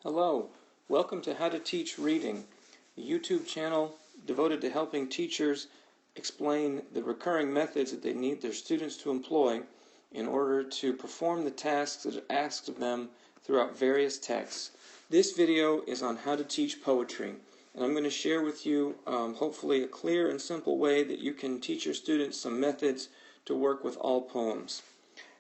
Hello, welcome to How to Teach Reading, a YouTube channel devoted to helping teachers explain the recurring methods that they need their students to employ in order to perform the tasks that are asked of them throughout various texts. This video is on how to teach poetry, and I'm going to share with you hopefully a clear and simple way that you can teach your students some methods to work with all poems.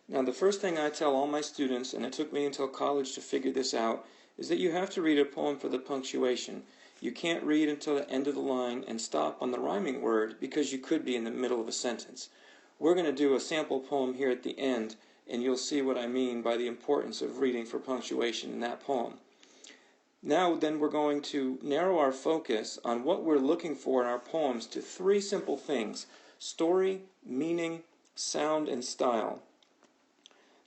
Now, the first thing I tell all my students, and it took me until college to figure this out, is that you have to read a poem for the punctuation. You can't read until the end of the line and stop on the rhyming word because you could be in the middle of a sentence. We're going to do a sample poem here at the end, and you'll see what I mean by the importance of reading for punctuation in that poem. Now then, we're going to narrow our focus on what we're looking for in our poems to three simple things: story, meaning, sound, and style.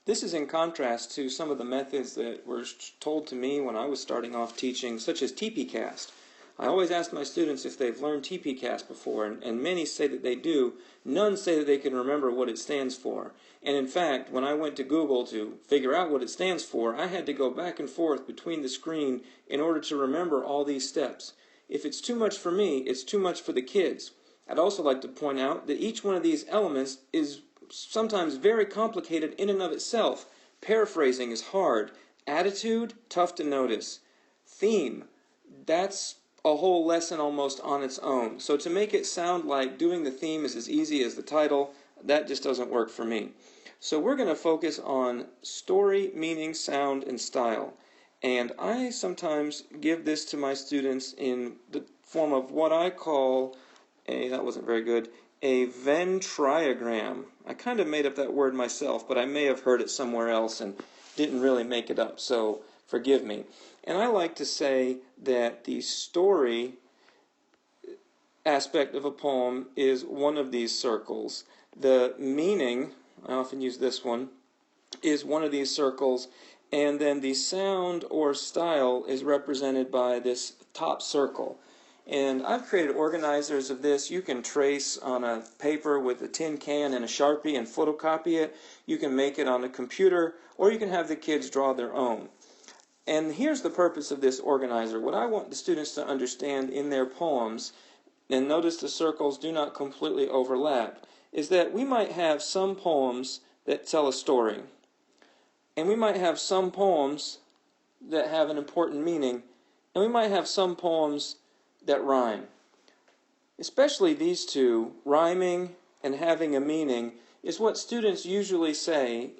This is in contrast to some of the methods that were told to me when I was starting off teaching, such as TP-Cast. I always ask my students if they've learned TP-Cast before, and many say that they do. None say that they can remember what it stands for. And in fact, when I went to Google to figure out what it stands for, I had to go back and forth between the screen in order to remember all these steps. If it's too much for me, it's too much for the kids. I'd also like to point out that each one of these elements is sometimes very complicated in and of itself. Paraphrasing is hard. Attitude, tough to notice. Theme, that's a whole lesson almost on its own. So to make it sound like doing the theme is as easy as the title, that just doesn't work for me. So we're going to focus on story, meaning, sound, and style. And I sometimes give this to my students in the form of what I call that wasn't very good, a Venn triagram. I kind of made up that word myself, but I may have heard it somewhere else and didn't really make it up, so forgive me. And I like to say that the story aspect of a poem is one of these circles. The meaning, I often use this one, is one of these circles, and then the sound or style is represented by this top circle. And I've created organizers of this. You can trace on a paper with a tin can and a Sharpie and photocopy it. You can make it on a computer, or you can have the kids draw their own. And here's the purpose of this organizer. What I want the students to understand in their poems, and notice the circles do not completely overlap, is that we might have some poems that tell a story. And we might have some poems that have an important meaning. And we might have some poems that rhyme. Especially these two, rhyming and having a meaning, is what students usually say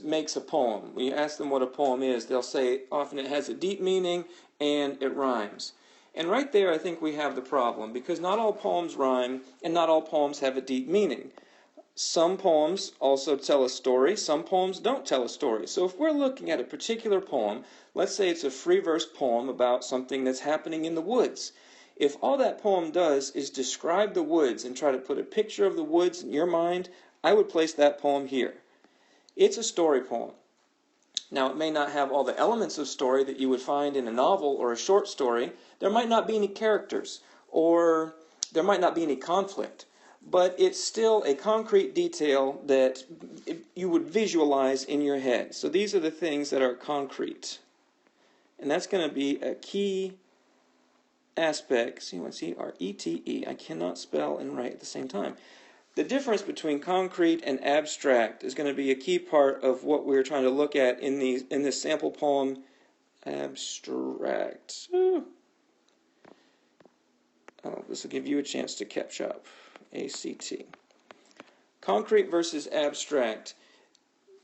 makes a poem. When you ask them what a poem is, they'll say often it has a deep meaning and it rhymes. And right there I think we have the problem, because not all poems rhyme and not all poems have a deep meaning. Some poems also tell a story, some poems don't tell a story. So if we're looking at a particular poem, let's say it's a free verse poem about something that's happening in the woods. If all that poem does is describe the woods and try to put a picture of the woods in your mind, I would place that poem here. It's a story poem. Now, it may not have all the elements of story that you would find in a novel or a short story. There might not be any characters, or there might not be any conflict, but it's still a concrete detail that you would visualize in your head. So these are the things that are concrete. And that's going to be a key aspect. C-O-N-C-R-E-T-E. I cannot spell and write at the same time. The difference between concrete and abstract is going to be a key part of what we're trying to look at in this sample poem. Abstract. This will give you a chance to catch up. A-C-T. Concrete versus abstract.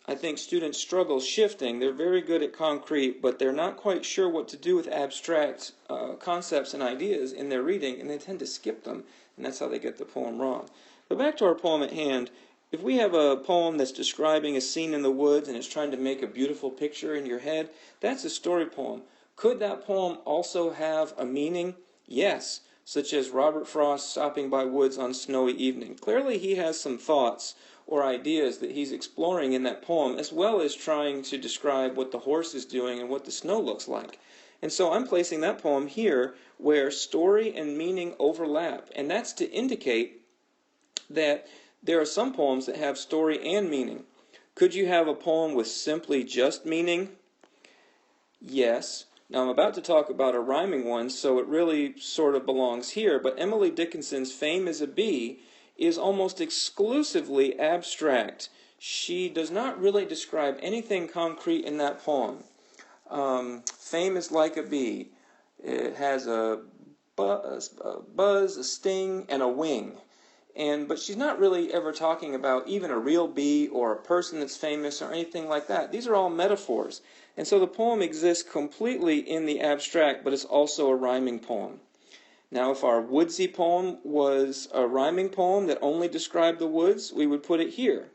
I think students struggle shifting. They're very good at concrete, but they're not quite sure what to do with abstract concepts and ideas in their reading, and they tend to skip them, and that's how they get the poem wrong. But back to our poem at hand. If we have a poem that's describing a scene in the woods and it's trying to make a beautiful picture in your head, that's a story poem. Could that poem also have a meaning? Yes, such as Robert Frost stopping by woods on snowy evening. Clearly he has some thoughts or ideas that he's exploring in that poem, as well as trying to describe what the horse is doing and what the snow looks like. And so I'm placing that poem here where story and meaning overlap, and that's to indicate that there are some poems that have story and meaning. Could you have a poem with simply just meaning? Yes, Now I'm about to talk about a rhyming one, so it really sort of belongs here, but Emily Dickinson's Fame is a Bee is almost exclusively abstract. She does not really describe anything concrete in that poem. Fame is like a bee. It has a buzz, a sting, and a wing. But she's not really ever talking about even a real bee or a person that's famous or anything like that. These are all metaphors. And so the poem exists completely in the abstract, but it's also a rhyming poem. Now, if our woodsy poem was a rhyming poem that only described the woods, we would put it here.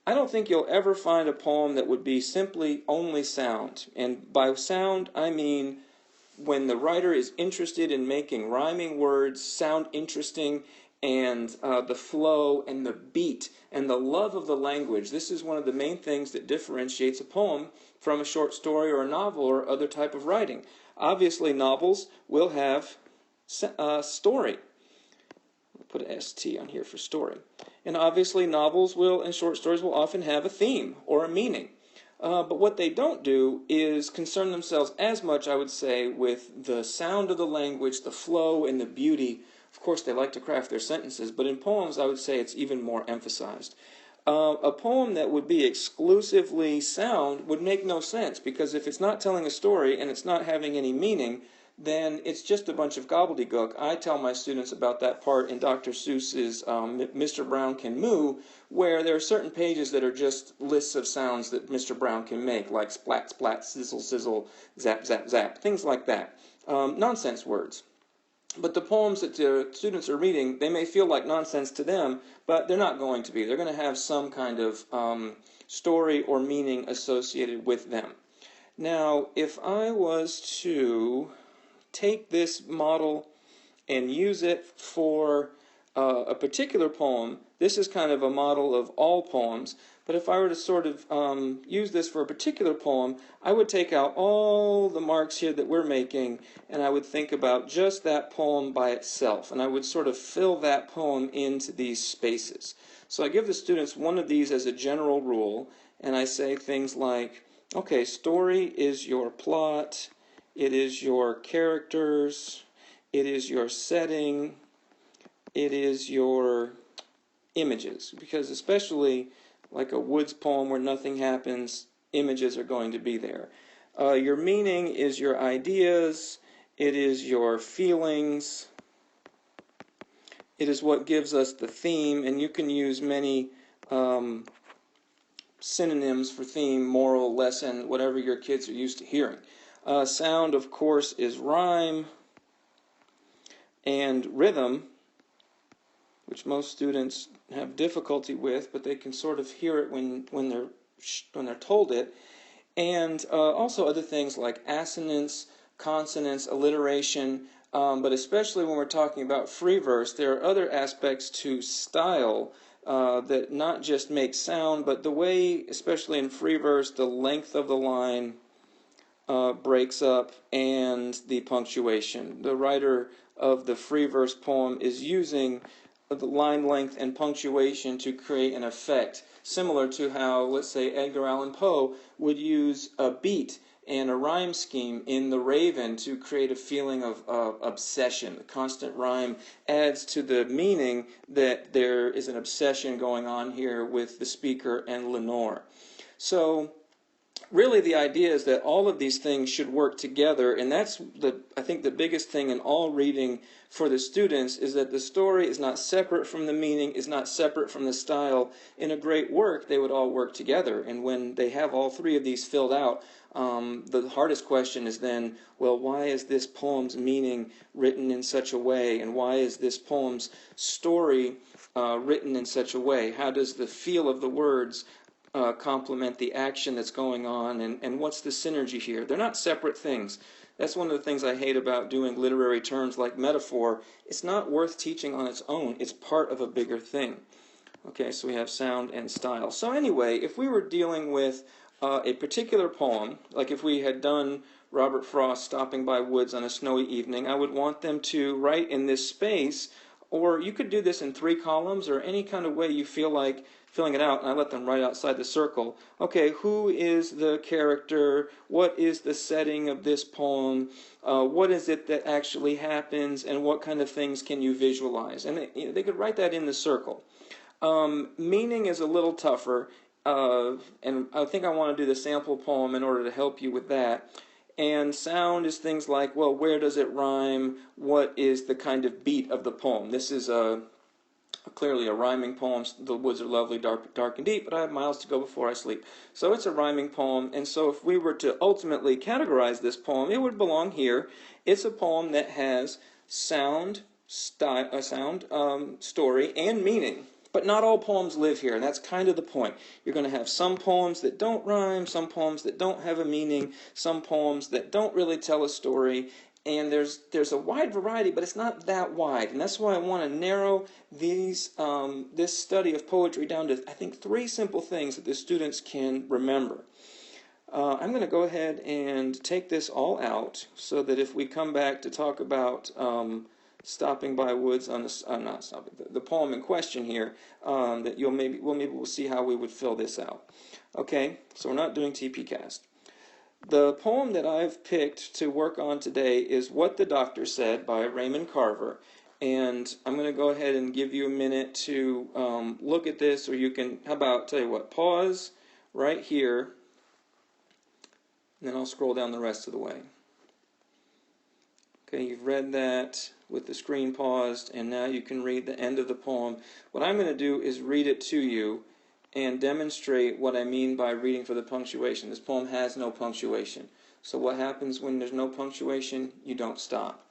I don't think you'll ever find a poem that would be simply only sound. And by sound, I mean when the writer is interested in making rhyming words sound interesting, and the flow and the beat and the love of the language. This is one of the main things that differentiates a poem from a short story or a novel or other type of writing. Obviously, novels will have story. I'll put an ST on here for story. And obviously, novels will and short stories will often have a theme or a meaning. But what they don't do is concern themselves as much, I would say, with the sound of the language, the flow, and the beauty. Of course, they like to craft their sentences, but in poems, I would say it's even more emphasized. A poem that would be exclusively sound would make no sense, because if it's not telling a story and it's not having any meaning, then it's just a bunch of gobbledygook. I tell my students about that part in Dr. Seuss's Mr. Brown Can Moo, where there are certain pages that are just lists of sounds that Mr. Brown can make, like splat, splat, sizzle, sizzle, zap, zap, zap, things like that. Nonsense words. But the poems that the students are reading, they may feel like nonsense to them, but they're not going to be. They're going to have some kind of story or meaning associated with them. Now, if I was to take this model and use it for a particular poem, this is kind of a model of all poems, but if I were to sort of use this for a particular poem, I would take out all the marks here that we're making, and I would think about just that poem by itself, and I would sort of fill that poem into these spaces. So I give the students one of these as a general rule, and I say things like, okay, story is your plot, it is your characters, it is your setting, it is your images, because especially like a woods poem where nothing happens, images are going to be there. Your meaning is your ideas, it is your feelings, it is what gives us the theme, and you can use many synonyms for theme, moral, lesson, whatever your kids are used to hearing. Sound, of course, is rhyme, and rhythm, which most students have difficulty with, but they can sort of hear it when they're told it, and also other things like assonance, consonance, alliteration, but especially when we're talking about free verse, there are other aspects to style that not just make sound, but the way, especially in free verse, the length of the line breaks up, and the punctuation. The writer of the free verse poem is using the line length and punctuation to create an effect, similar to how, let's say, Edgar Allan Poe would use a beat and a rhyme scheme in The Raven to create a feeling of obsession. The constant rhyme adds to the meaning that there is an obsession going on here with the speaker and Lenore. So really the idea is that all of these things should work together, and that's I think the biggest thing in all reading for the students is that the story is not separate from the meaning, is not separate from the style. In a great work, they would all work together, and when they have all three of these filled out, the hardest question is then, well, why is this poem's meaning written in such a way, and why is this poem's story written in such a way? How does the feel of the words complement the action that's going on, and what's the synergy here? They're not separate things. That's one of the things I hate about doing literary terms like metaphor. It's not worth teaching on its own. It's part of a bigger thing. Okay, so we have sound and style. So anyway, if we were dealing with a particular poem, like if we had done Robert Frost stopping by woods on a snowy evening, I would want them to write in this space Or you could do this in 3 columns or any kind of way you feel like filling it out, and I let them write outside the circle. Okay, who is the character? What is the setting of this poem? What is it that actually happens? And what kind of things can you visualize? And they could write that in the circle. Meaning is a little tougher, and I think I want to do the sample poem in order to help you with that. And sound is things like, well, where does it rhyme? What is the kind of beat of the poem? This is clearly a rhyming poem. The woods are lovely, dark and deep, but I have miles to go before I sleep. So it's a rhyming poem, and so if we were to ultimately categorize this poem, it would belong here. It's a poem that has sound, story, and meaning. But not all poems live here, and that's kind of the point. You're going to have some poems that don't rhyme, some poems that don't have a meaning, some poems that don't really tell a story, and there's a wide variety, but it's not that wide. And that's why I want to narrow this study of poetry down to, I think, 3 simple things that the students can remember. I'm going to go ahead and take this all out so that if we come back to talk about stopping by woods on the poem in question here, that we'll see how we would fill this out. Okay, so we're not doing TPcast. The poem that I've picked to work on today is What the Doctor Said by Raymond Carver. And I'm going to go ahead and give you a minute to look at this, or you can, tell you what, pause right here, and then I'll scroll down the rest of the way. Okay, you've read that with the screen paused, and now you can read the end of the poem. What I'm going to do is read it to you and demonstrate what I mean by reading for the punctuation. This poem has no punctuation. So what happens when there's no punctuation? You don't stop.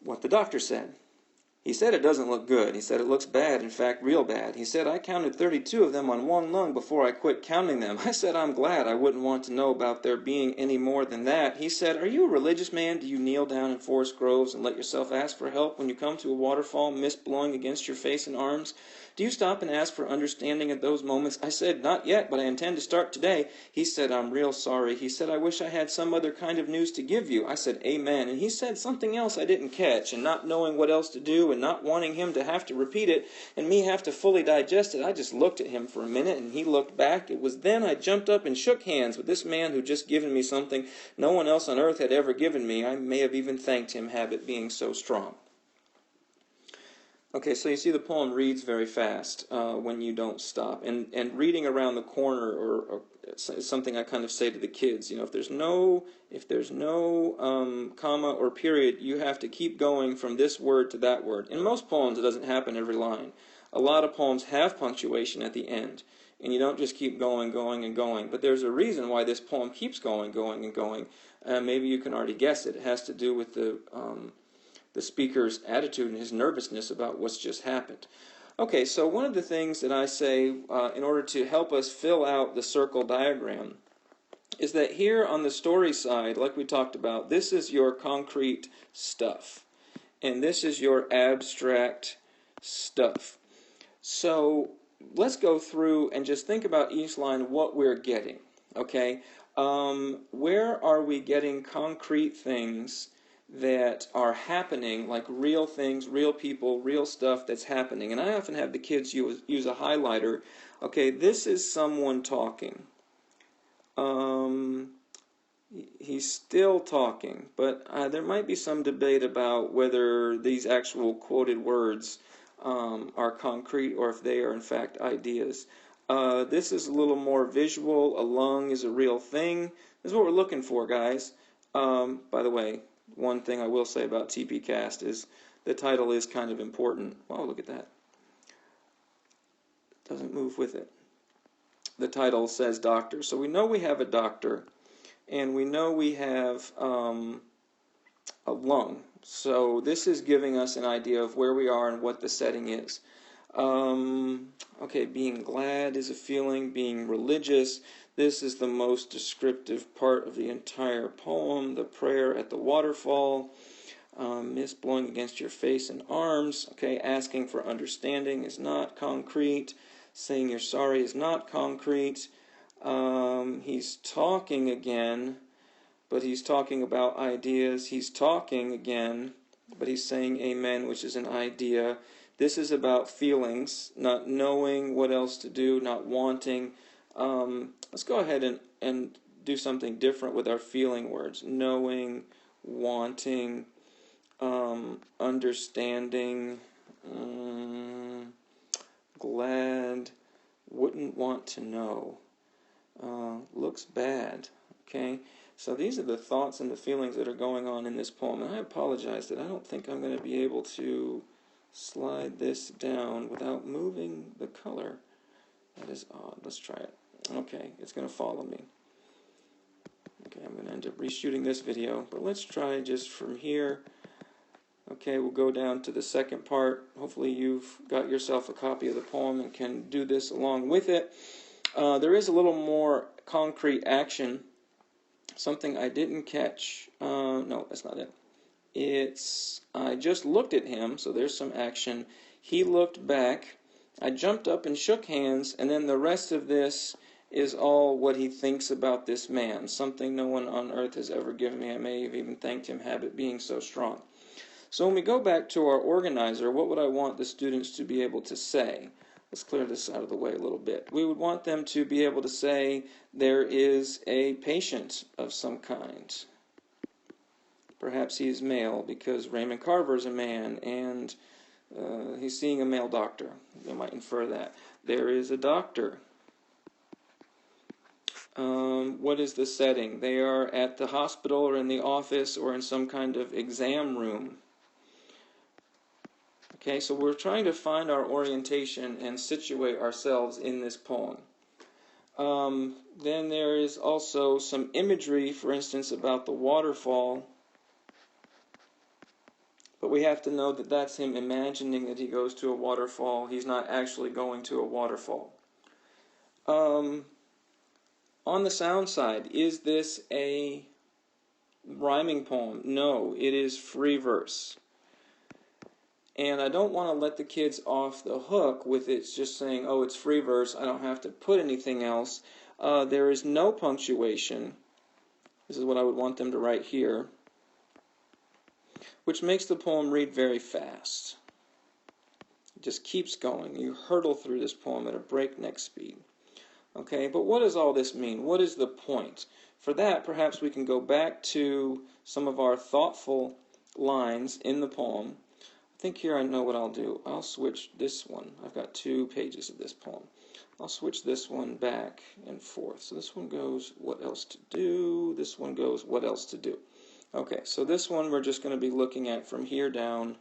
What the doctor said. He said it doesn't look good. He said it looks bad, in fact, real bad. He said I counted 32 of them on one lung before I quit counting them. I said I'm glad. I wouldn't want to know about there being any more than that. He said, are you a religious man? Do you kneel down in forest groves and let yourself ask for help when you come to a waterfall, mist blowing against your face and arms? Do you stop and ask for understanding at those moments? I said, not yet, but I intend to start today. He said, I'm real sorry. He said, I wish I had some other kind of news to give you. I said, amen. And he said something else I didn't catch, and not knowing what else to do and not wanting him to have to repeat it and me have to fully digest it, I just looked at him for a minute, and he looked back. It was then I jumped up and shook hands with this man who'd just given me something no one else on earth had ever given me. I may have even thanked him, habit being so strong. Okay, so you see the poem reads very fast when you don't stop. And reading around the corner or something I kind of say to the kids. You know, if there's no comma or period, you have to keep going from this word to that word. In most poems, it doesn't happen every line. A lot of poems have punctuation at the end. And you don't just keep going, and going. But there's a reason why this poem keeps going, and going. Maybe you can already guess it. It has to do with the speaker's attitude and his nervousness about what's just happened. Okay, so one of the things that I say in order to help us fill out the circle diagram is that here on the story side, like we talked about, this is your concrete stuff, and this is your abstract stuff. So let's go through and just think about each line, what we're getting, okay? Where are we getting concrete things that are happening, like real things, real people, real stuff that's happening? And I often have the kids use a highlighter. Okay, this is someone talking. He's still talking, but there might be some debate about whether these actual quoted words are concrete or if they are in fact ideas. This is a little more visual. A lung is a real thing. This is what we're looking for, guys. By the way, one thing I will say about TPcast is the title is kind of important. Wow, look at that. It doesn't move with it. The title says doctor. So we know we have a doctor, and we know we have a lung. So this is giving us an idea of where we are and what the setting is. Okay, being glad is a feeling. Being religious. This is the most descriptive part of the entire poem, the prayer at the waterfall, mist blowing against your face and arms. Okay, asking for understanding is not concrete. Saying you're sorry is not concrete. He's talking again, but he's talking about ideas. He's talking again, but he's saying amen, which is an idea. This is about feelings, not knowing what else to do, not wanting. Let's go ahead and do something different with our feeling words. Knowing, wanting, understanding, glad, wouldn't want to know, looks bad. Okay, so these are the thoughts and the feelings that are going on in this poem. And I apologize that I don't think I'm going to be able to slide this down without moving the color. That is odd. Let's try it. Okay, it's going to follow me. Okay, I'm going to end up reshooting this video, but let's try just from here. Okay, we'll go down to the second part. Hopefully you've got yourself a copy of the poem and can do this along with it. There is a little more concrete action. Something I didn't catch. No, that's not it. I just looked at him, so there's some action. He looked back. I jumped up and shook hands, and then the rest of this is all what he thinks about this man. Something no one on earth has ever given me. I may have even thanked him, habit being so strong. So when we go back to our organizer, what would I want the students to be able to say? Let's clear this out of the way a little bit. We would want them to be able to say there is a patient of some kind. Perhaps he is male because Raymond Carver is a man and he's seeing a male doctor. They might infer that. There is a doctor. What is the setting? They are at the hospital or in the office or in some kind of exam room. Okay, so we're trying to find our orientation and situate ourselves in this poem. Then there is also some imagery, for instance, about the waterfall. But we have to know that that's him imagining that he goes to a waterfall. He's not actually going to a waterfall. On the sound side, is this a rhyming poem? No, it is free verse. And I don't want to let the kids off the hook with it just saying, oh, it's free verse, I don't have to put anything else. There is no punctuation. This is what I would want them to write here, which makes the poem read very fast. It just keeps going. You hurtle through this poem at a breakneck speed. Okay, but what does all this mean? What is the point? For that, perhaps we can go back to some of our thoughtful lines in the poem. I think here I know what I'll do. I'll switch this one. I've got 2 pages of this poem. I'll switch this one back and forth. So this one goes, what else to do? This one goes, what else to do? Okay, so this one we're just going to be looking at from here down,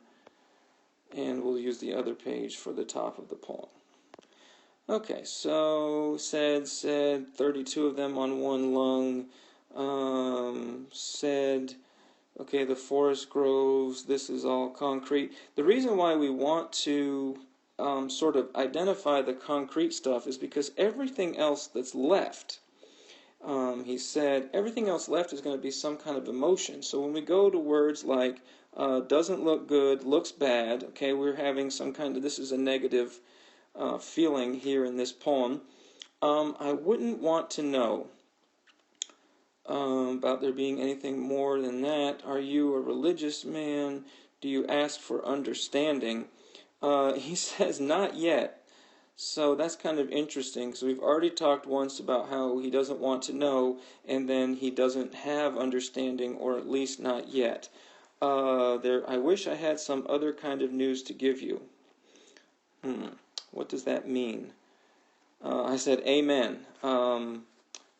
and we'll use the other page for the top of the poem. Okay, so said, 32 of them on one lung, said, okay, the forest groves, this is all concrete. The reason why we want to sort of identify the concrete stuff is because everything else that's left, he said, everything else left is going to be some kind of emotion. So when we go to words like doesn't look good, looks bad, okay, we're having some kind of, this is a negative feeling here in this poem. I wouldn't want to know about there being anything more than that. Are you a religious man? Do you ask for understanding? He says not yet. So that's kind of interesting, because we've already talked once about how he doesn't want to know, and then he doesn't have understanding, or at least not yet. I wish I had some other kind of news to give you. What does that mean? I said amen.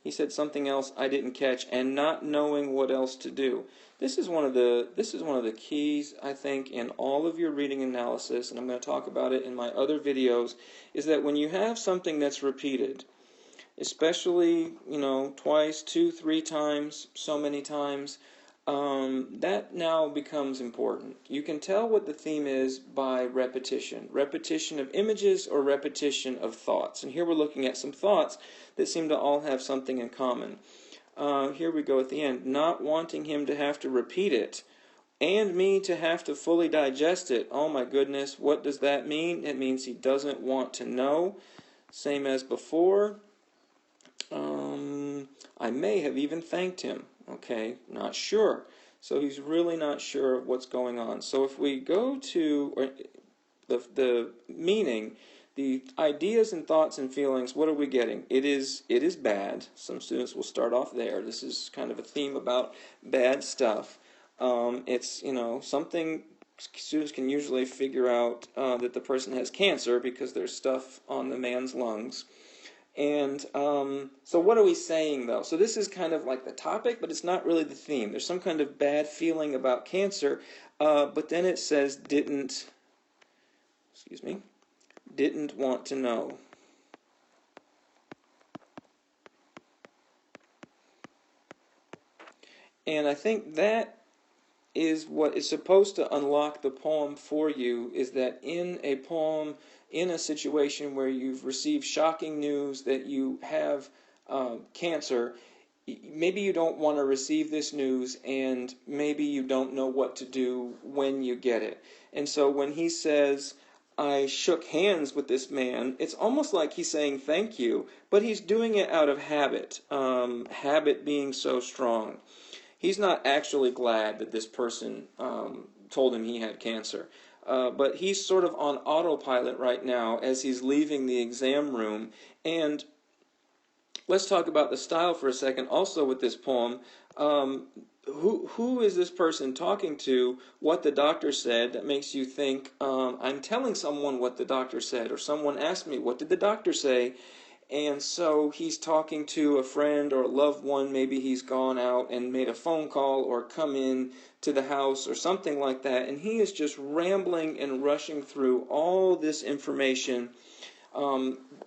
He said something else I didn't catch, and not knowing what else to do. This is one of the keys, I think, in all of your reading analysis, and I'm going to talk about it in my other videos, is that when you have something that's repeated, especially, twice, 2, 3 times, so many times, that now becomes important. You can tell what the theme is by repetition. Repetition of images or repetition of thoughts. And here we're looking at some thoughts that seem to all have something in common. Here we go at the end. Not wanting him to have to repeat it and me to have to fully digest it. Oh my goodness, what does that mean? It means he doesn't want to know. Same as before. I may have even thanked him. Okay, not sure. So he's really not sure of what's going on. So if we go to the meaning, the ideas and thoughts and feelings, what are we getting? It is bad. Some students will start off there. This is kind of a theme about bad stuff. It's, something students can usually figure out that the person has cancer because there's stuff on the man's lungs. And so what are we saying, though? So this is kind of like the topic, but it's not really the theme. There's some kind of bad feeling about cancer, but then it says didn't want to know. And I think that is what is supposed to unlock the poem for you, is that in a poem, in a situation where you've received shocking news that you have cancer, maybe you don't want to receive this news, and maybe you don't know what to do when you get it. And so when he says, I shook hands with this man, it's almost like he's saying thank you, but he's doing it out of habit, habit being so strong. He's not actually glad that this person told him he had cancer. But he's sort of on autopilot right now as he's leaving the exam room. And let's talk about the style for a second also with this poem. Who is this person talking to? What the doctor said that makes you think, I'm telling someone what the doctor said, or someone asked me, what did the doctor say? And so he's talking to a friend or a loved one. Maybe he's gone out and made a phone call or come in to the house or something like that. And he is just rambling and rushing through all this information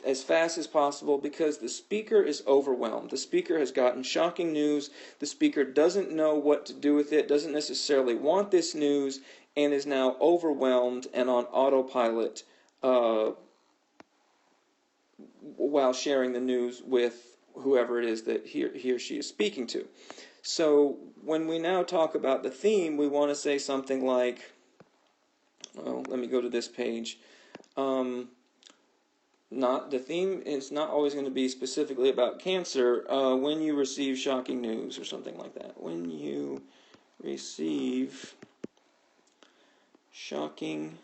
as fast as possible because the speaker is overwhelmed. The speaker has gotten shocking news. The speaker doesn't know what to do with it, doesn't necessarily want this news, and is now overwhelmed and on autopilot while sharing the news with whoever it is that he or she is speaking to. So when we now talk about the theme, we want to say something like, well, let me go to this page. The theme is not always going to be specifically about cancer. When you receive shocking news or something like that. When you receive shocking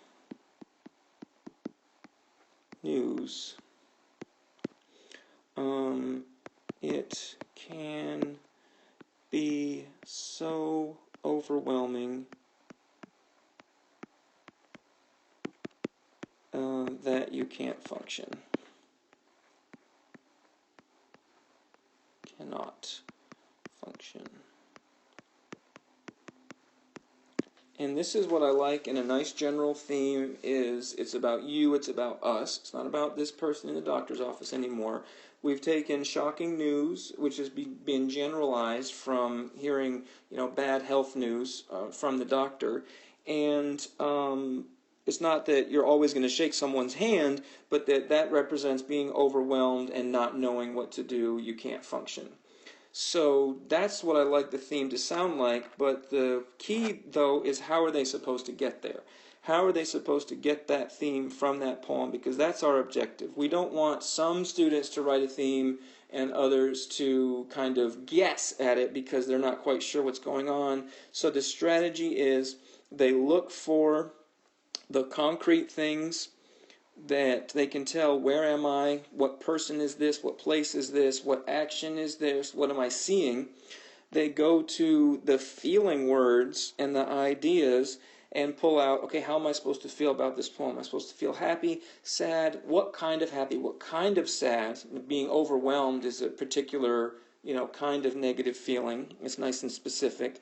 news, it can be so overwhelming that you can't function. Cannot function. And this is what I like in a nice general theme is it's about you, it's about us. It's not about this person in the doctor's office anymore. We've taken shocking news, which has been generalized from hearing, bad health news from the doctor. And it's not that you're always going to shake someone's hand, but that represents being overwhelmed and not knowing what to do. You can't function. So that's what I like the theme to sound like, but the key, though, is how are they supposed to get there? How are they supposed to get that theme from that poem? Because that's our objective. We don't want some students to write a theme and others to kind of guess at it because they're not quite sure what's going on. So the strategy is they look for the concrete things that they can tell, where am I, what person is this, what place is this, what action is this, what am I seeing. They go to the feeling words and the ideas and pull out, okay, how am I supposed to feel about this poem? Am I supposed to feel happy, sad, what kind of happy, what kind of sad? Being overwhelmed is a particular, kind of negative feeling. It's nice and specific.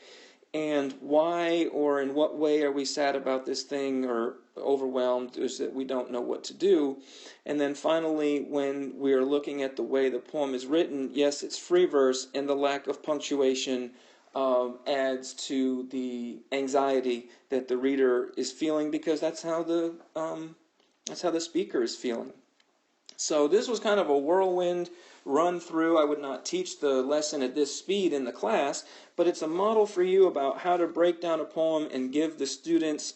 And why or in what way are we sad about this thing or overwhelmed is that we don't know what to do. And then finally, when we're looking at the way the poem is written, yes, it's free verse, and the lack of punctuation adds to the anxiety that the reader is feeling because that's how the speaker is feeling. So this was kind of a whirlwind run through, I would not teach the lesson at this speed in the class, but it's a model for you about how to break down a poem and give the students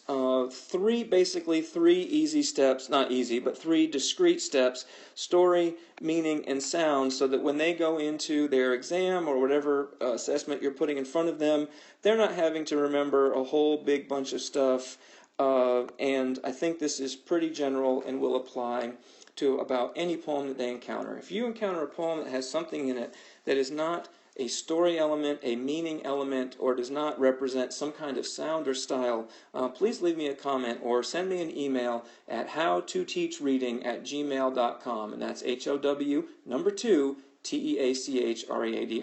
basically three easy steps, not easy, but three discrete steps: story, meaning, and sound, so that when they go into their exam or whatever assessment you're putting in front of them, they're not having to remember a whole big bunch of stuff. And I think this is pretty general and will apply to about any poem that they encounter. If you encounter a poem that has something in it that is not a story element, a meaning element, or does not represent some kind of sound or style, please leave me a comment or send me an email at HOW2TeachReading@gmail.com, and that's HOW, number 2, TEACHREADING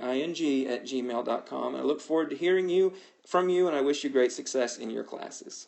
@gmail.com. I look forward to hearing from you, and I wish you great success in your classes.